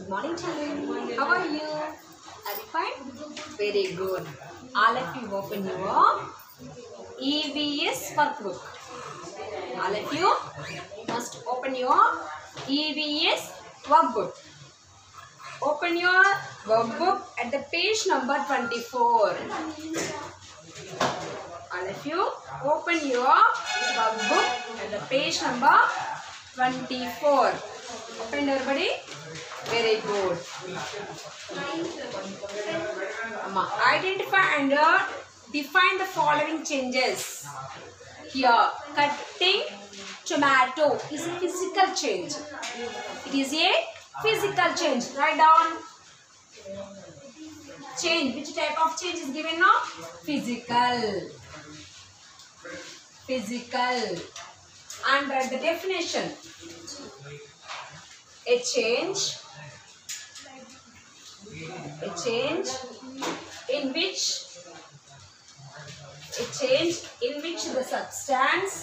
Good morning, children. How are you? Are you fine? Very good. All of you open your EVS workbook. All of you must open your EVS workbook. Open your workbook at the page number 24. All of you open your workbook at the page number 24. Open everybody. Very good. Identify and define the following changes. Here, cutting tomato is a physical change. It is a physical change. Write down. Change. Which type of change is given now? Physical. Physical. And write the definition. A change in which the substance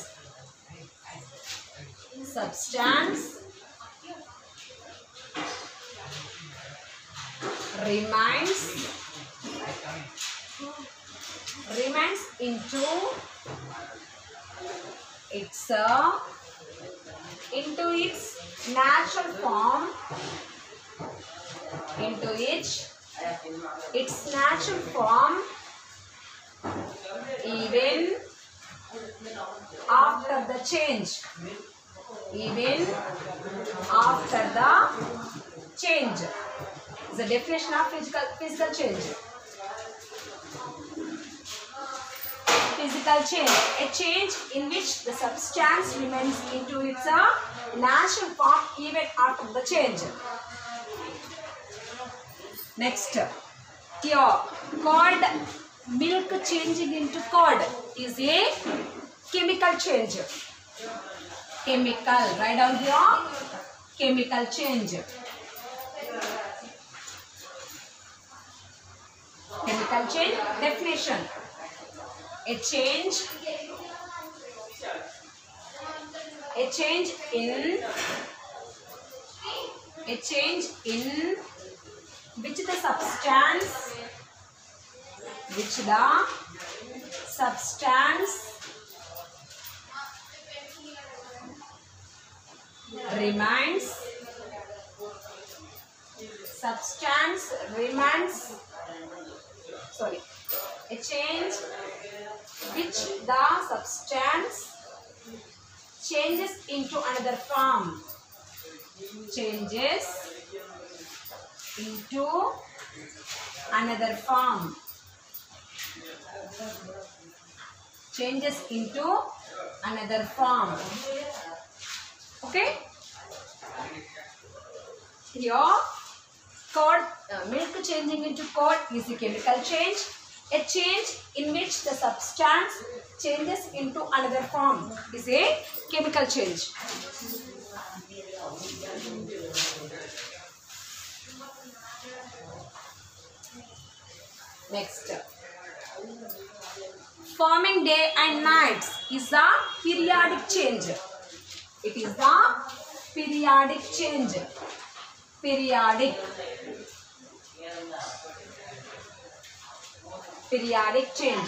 remains into its natural form, even after the change. Is the definition of physical change. Physical change. A change in which the substance remains into its natural form even after the change. Next. Here, curd milk changing into curd is a chemical change. Chemical. Write down here. Chemical change. Chemical change. Definition. A change in which the substance remains a change which the substance changes into another form. Changes into another form. Okay? Here, curd, milk changing into curd is a chemical change. A change in which the substance changes into another form is a chemical change. Next. Forming day and nights is a periodic change. It is the periodic change. Periodic change.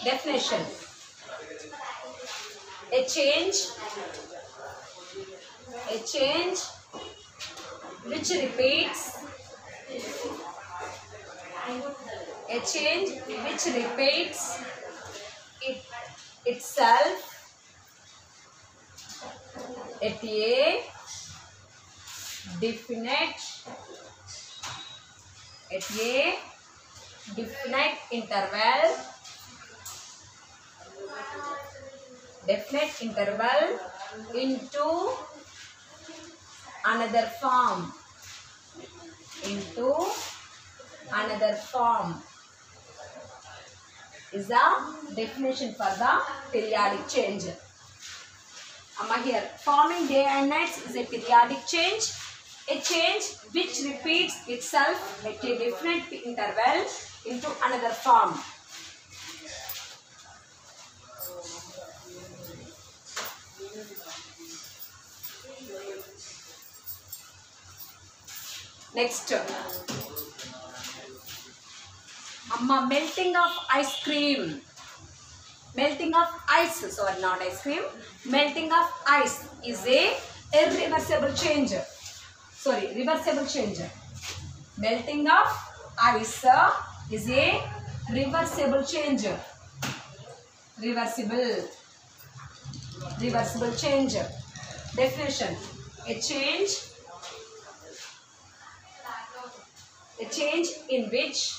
Definition. A change which repeats itself at a definite interval into another form. Is the definition for the periodic change. Here, forming day and nights is a periodic change. A change which repeats itself at a definite interval into another form. Next, Amma, melting of ice cream. Melting of ice, sorry, not ice cream. Melting of ice is a irreversible change. Sorry, reversible change. Melting of ice is a reversible change. Reversible change. Definition: a change in which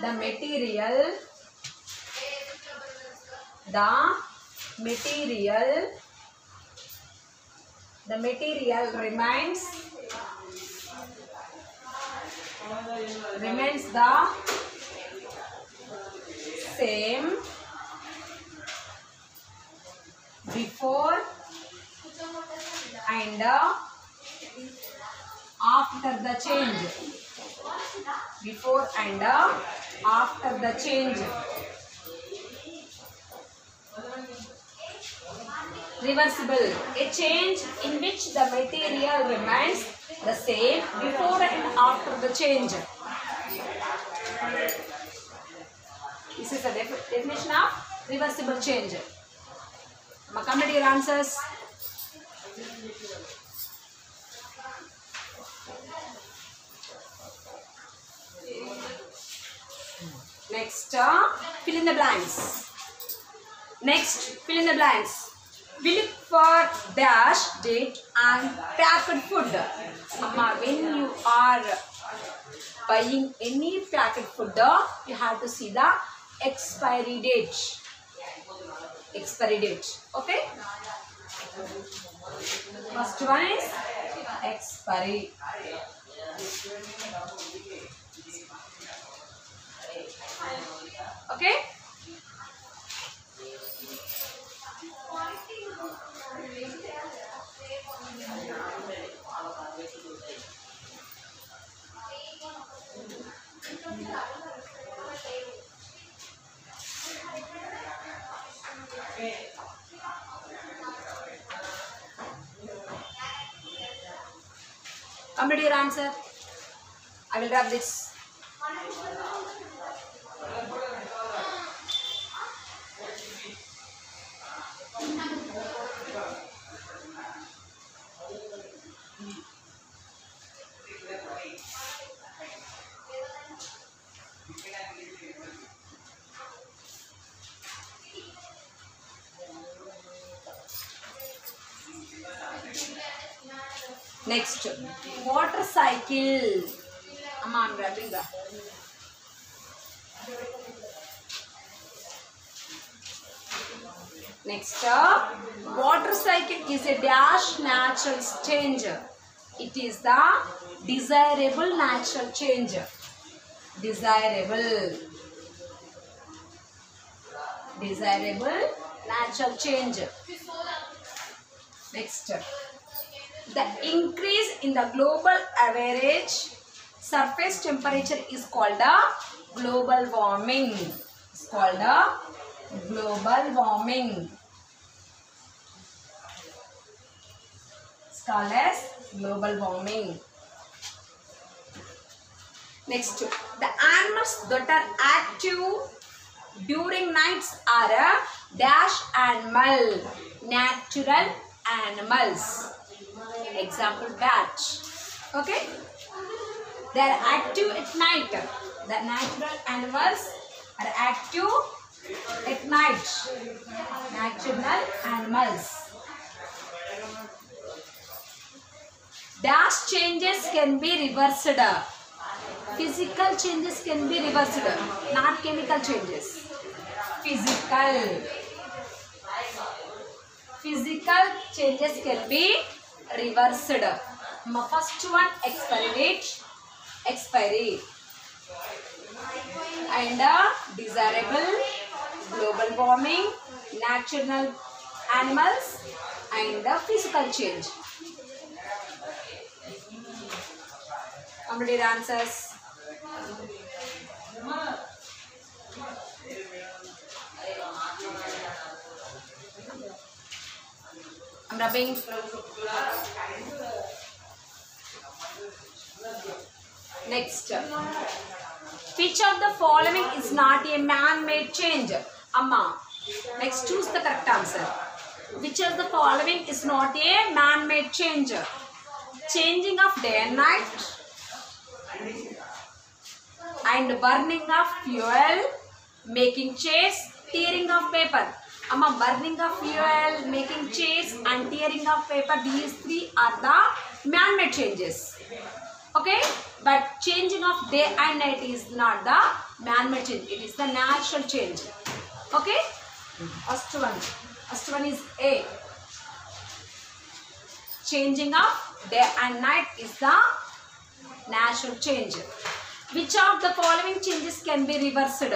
the material remains the same before and after the change. Before and after the change. Reversible, a change in which the material remains the same before and after the change. This is the definition of reversible change. Now come to your answers. Next, fill in the blanks. We look for dash, date and packed food. Amma, when you are buying any packed food, you have to see the expiry date. Okay? First one is expiry. Okay? Complete your answer. I will grab this. Next, water cycle. Amma, I'm grabbing that. Next, water cycle is a dash natural change. It is the desirable natural change. Desirable natural change. Next, the increase in the global average surface temperature is called global warming. It's called global warming. It's called as global warming. Next, the animals that are active during nights are a dash animal, natural animals. Example, bat. Okay? They are active at night. The natural animals are active at night. Natural animals. Dash changes can be reversed. Physical changes can be reversed, not chemical changes. Physical changes can be reversed. First one, expiry and desirable, global warming, natural animals and physical change. Complete answers. I'm rubbing. Next. Which of the following is not a man-made change? Amma. Next, choose the correct answer. Which of the following is not a man-made change? Changing of day and night, and burning of fuel, making chairs, tearing of paper. Amma, burning of fuel, making chairs and tearing of paper, these three are the man-made changes. Okay, but changing of day and night is not the man-made change, it is the natural change. Okay, first one is A. Changing of day and night is the natural change. Which of the following changes can be reversed?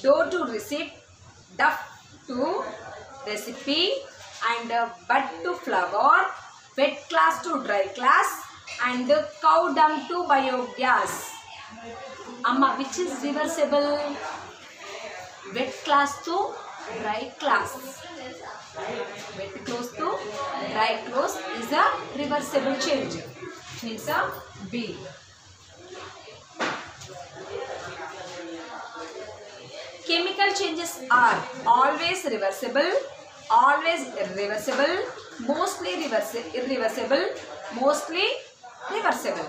Do to receipt, duff to recipe, and bud to flower, wet class to dry class, and cow dung to biogas. Amma, which is reversible? Wet class to dry class. Wet clothes to dry clothes is a reversible change. Means a B. Chemical changes are always reversible, always irreversible, mostly irreversible, mostly reversible.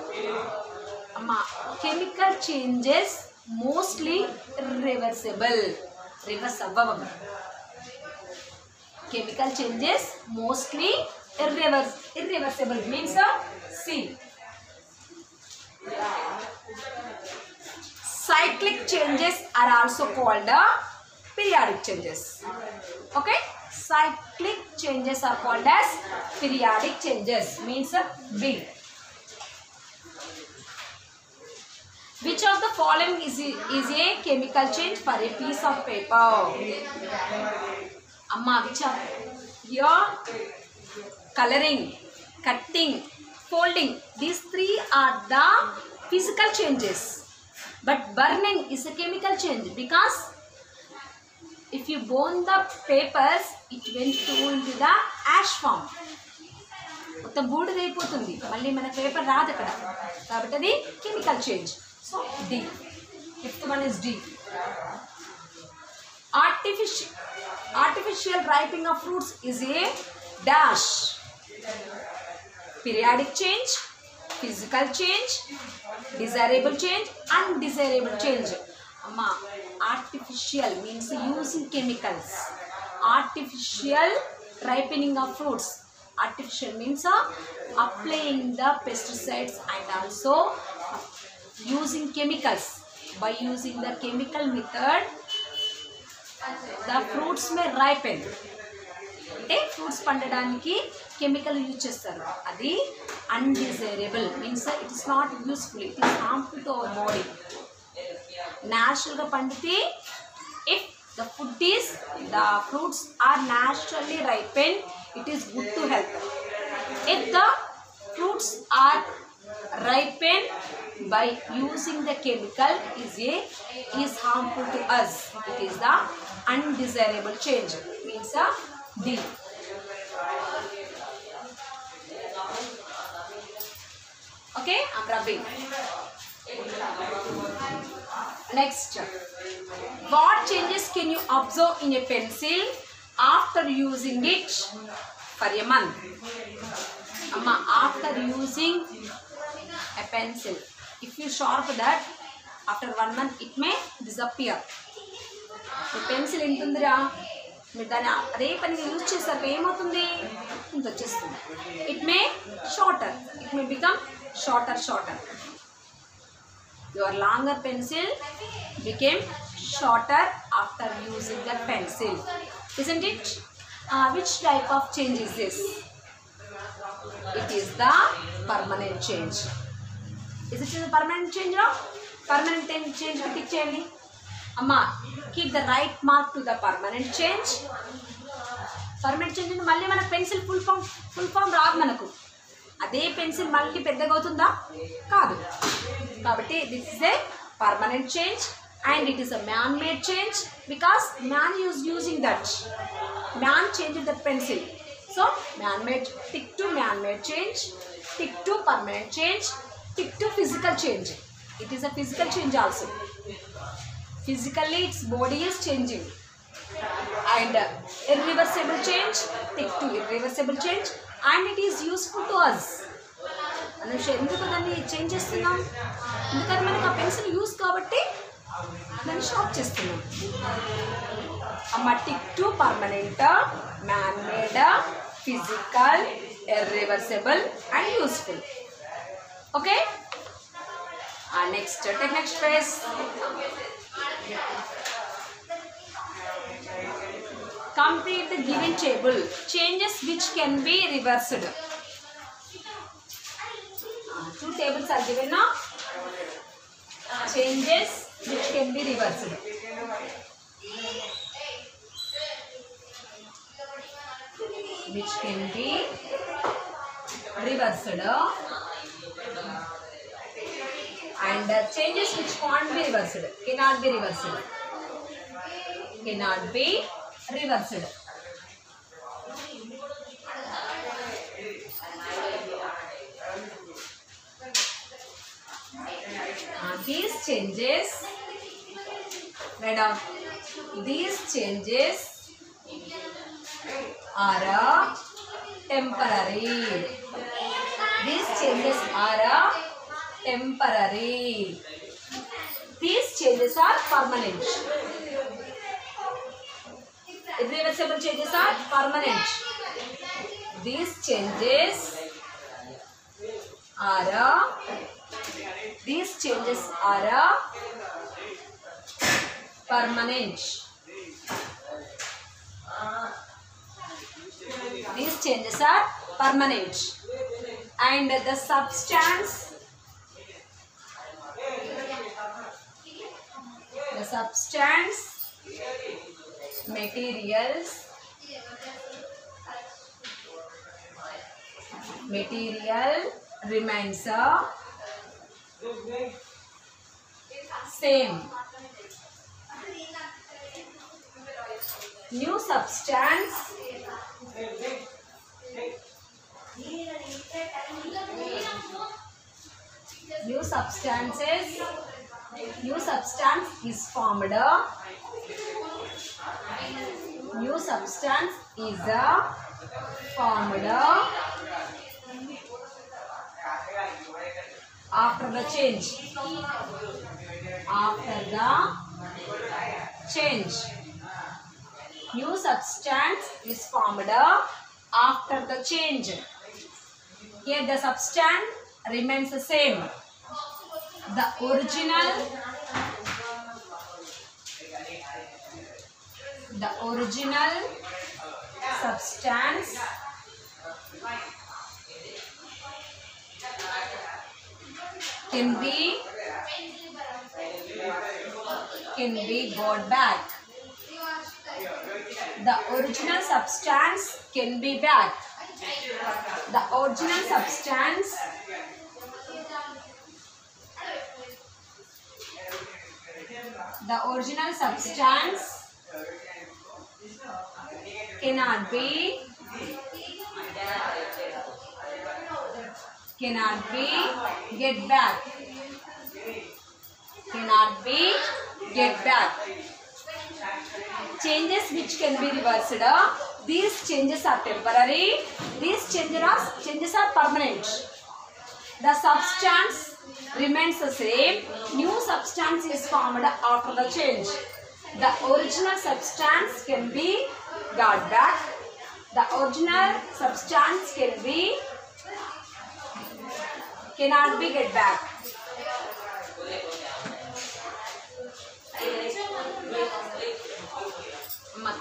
Chemical changes mostly irreversible. Reversible. Chemical changes mostly irreversible means a C. Cyclic changes are also called periodic changes. Okay, cyclic changes are called as periodic changes means a B. Which of the following is a chemical change for a piece of paper? Amma, which are here? Coloring, cutting, folding. These three are the physical changes. But burning is a chemical change because if you burn the papers, it went into the ash form. మొత్తం బూడిదైపోతుంది, మళ్ళీ మన paper రాదు అక్కడ, కాబట్టి అది chemical change. So D. Fifth one is D. Artificial ripening of fruits is a dash. Periodic change, physical change, desirable change, undesirable change. Amma, artificial means using chemicals. Artificial ripening of fruits. Artificial means applying the pesticides and also using chemicals. By using the chemical method, the fruits may ripen. అంటే fruits పండడానికి chemical use చేస్తారు, అది undesirable means it is not useful, it is harmful to our body. న్యాచురల్గా పండితే if the fruits are naturally ripened, it is good to health. If the fruits are ripened by using the chemical is harmful to us, it is the undesirable change means a D. Okay, I'm rubbing. Next, what changes can you observe in a pencil after using it for a month? Amma, after using a pencil, if you sharpen that, after 1 month it may disappear. The pencil entundira మీరు దాన్ని అదే పనిగా use చేసాక ఏమవుతుంది, ఇంత వచ్చేస్తుంది. It may become shorter. Your longer pencil became shorter after using the pencil, isn't it? Which type of change is this? It is the permanent change. Is it a permanent change? Permanent change tick cheyandi. Amma, keep the right mark to the permanent change. Permanent change అంటే మళ్ళీ మన pencil full form రాదు మనకు. అదే pencil మళ్ళీ పెద్దగా అవుతుందా? కాదు. కాబట్టి this is a permanent change and it is a man-made change because man is using that. Man changed the pencil. So man-made, tick to man-made change, tick to permanent change, tick to physical change. It is a physical change also. Physically its body is changing. And irreversible change, tick to irreversible change, and it is useful to us. ఎందుకు దాన్ని change చేస్తున్నాం? ఎందుకంటే మనకి ఆ pencil use కాబట్టి దాన్ని sharp చేస్తున్నాం. అమ్మ tick to permanent, man made, physical, irreversible and useful. Okay, next take next phrase. Complete the given table. Changes which can be reversed. Two tables are given now. Changes which can be reversed. Which can be reversed. And changes which can't be reversed. Cannot be reversed. Cannot be reversed. These changes, write down, these changes are temporary. These changes are temporary. These changes are permanent. Irreversible changes are permanent. These changes are permanent. These changes are permanent. And the substance, material remains same. New substances is formed. New substance is formed after the change. New substance is formed after the change. Here the substance remains the same. The original substance can be got back. The original substance can be back. The original substance cannot be get back. Changes which can be reversed. These changes are temporary. These changes are permanent. The substance remains the same. New substance is formed after the change. The original substance can be got back. The original substance cannot be get back.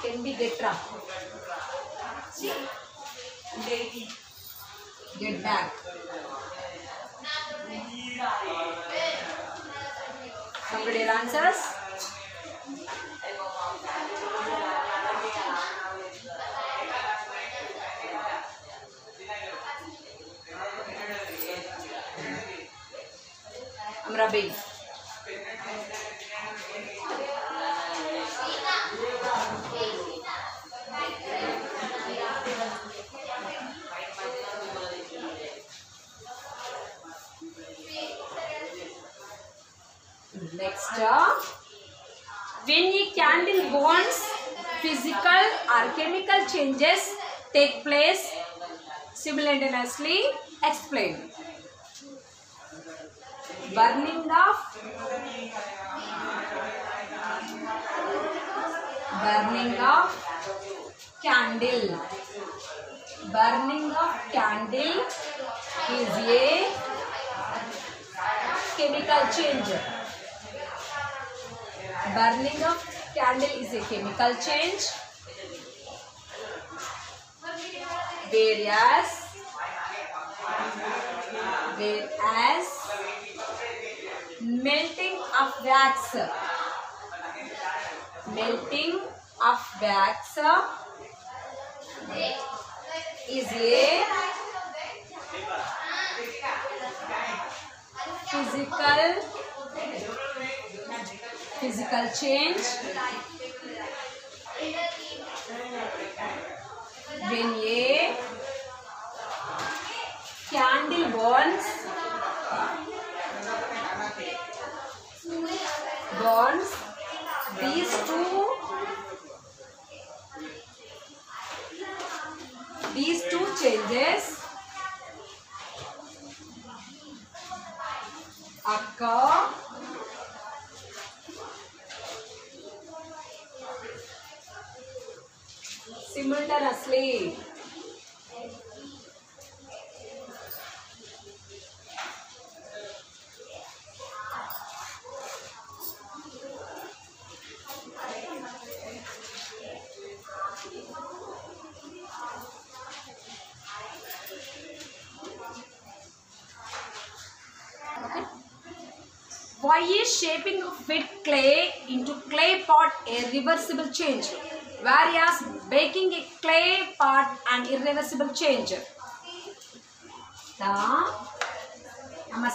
Can be get back. Somebody answers. I'm rubbing. Next, when a candle burns, physical or chemical changes take place. Simultaneously explain. Burning of candle. Burning of candle is a chemical change. Burning of candle is a chemical change. Whereas melting of wax is a physical change. When a candle burns, these two changes occur simultaneously. Why is shaping of wet clay into clay pot a reversible change, whereas baking a clay pot an irreversible change?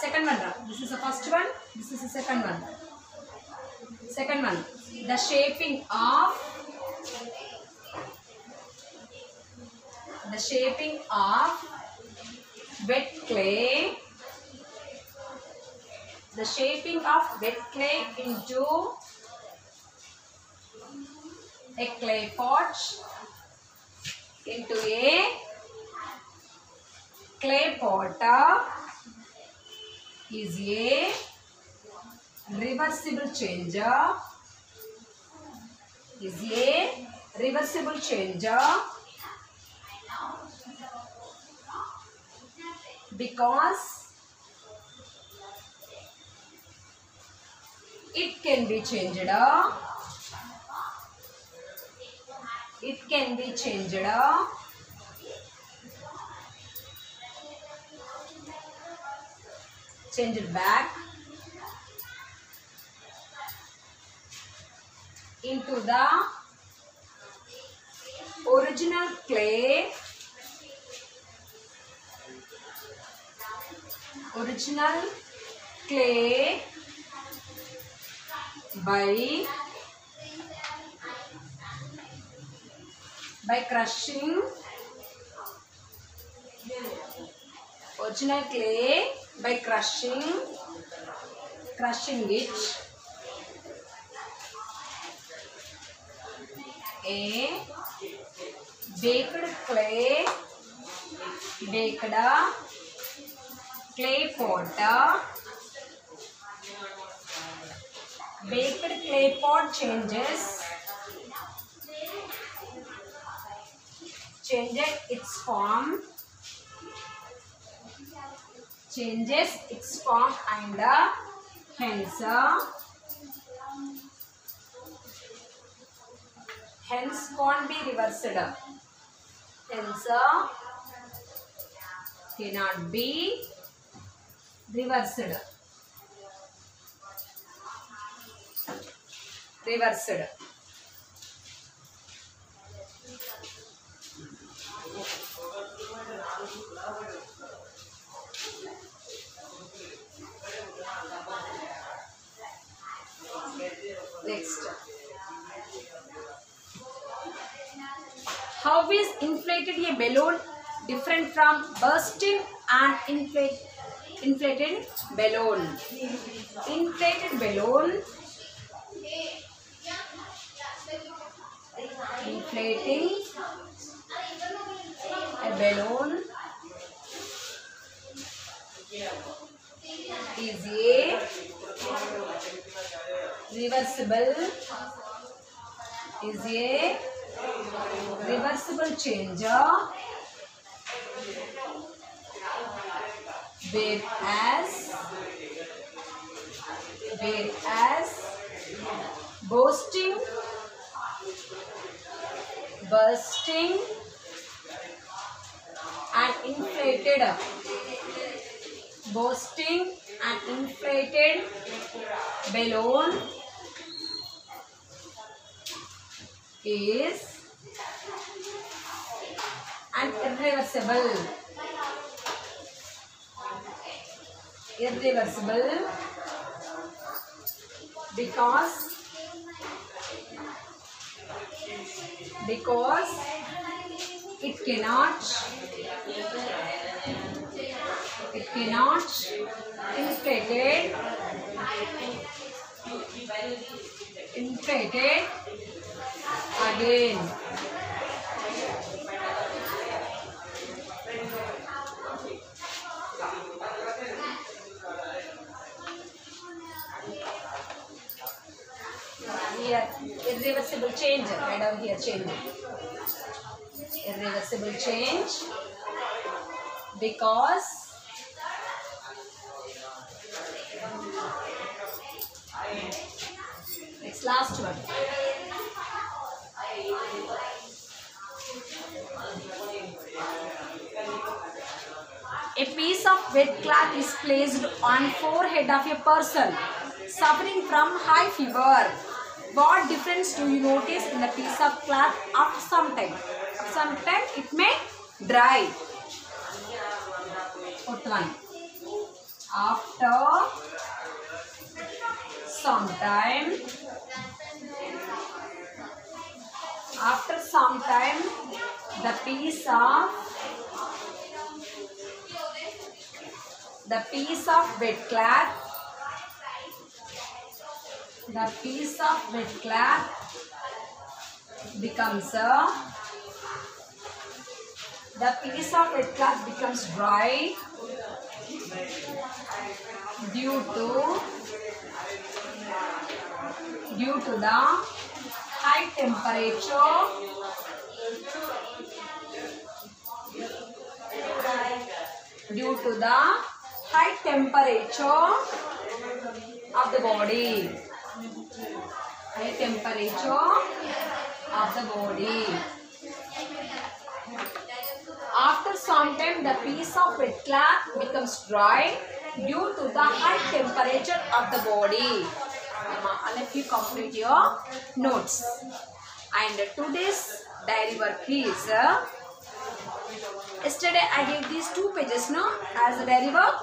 Second one. This is the first one. This is the second one. Second one. The shaping of wet clay. The shaping of wet clay into a clay pot, into a clay pot is a reversible change. Because it can be changed. Changed back into the original clay. By crushing original clay, by crushing it, a baked clay pot. Baked clay pot changes its form and hence can't be reversed. Cannot be reversed. Next, how is inflated a balloon different from bursting an inflated balloon? Inflated balloon inflating a balloon is a reversible changer, whereas bursting and inflated balloon is an irreversible because it cannot inflated again. Here, irreversible change. Right down here, change. Irreversible change because next last one. A piece of wet cloth is placed on forehead of a person suffering from high fever. What difference do you notice in the piece of cloth after some time? Sometimes it may dry. Fourth one. After some time, the piece of wet cloth becomes dry due to the high temperature of the body. After some time, the piece of wet cloth becomes dry due to the high temperature of the body. All of you complete your notes. And today's diary work is, yesterday I gave these 2 pages as a diary work.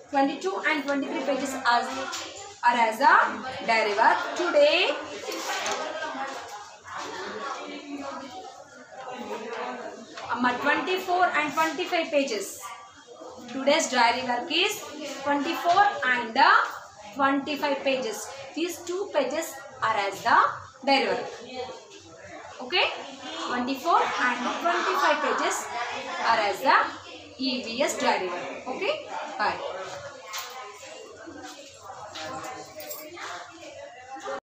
22 and 23 pages are as a diary work. Today, 24 and 25 pages. Today's diary work is 24 and 25 pages. These 2 pages are as the diary work. Okay? 24 and 25 pages are as the EVS diary work. Okay? Bye.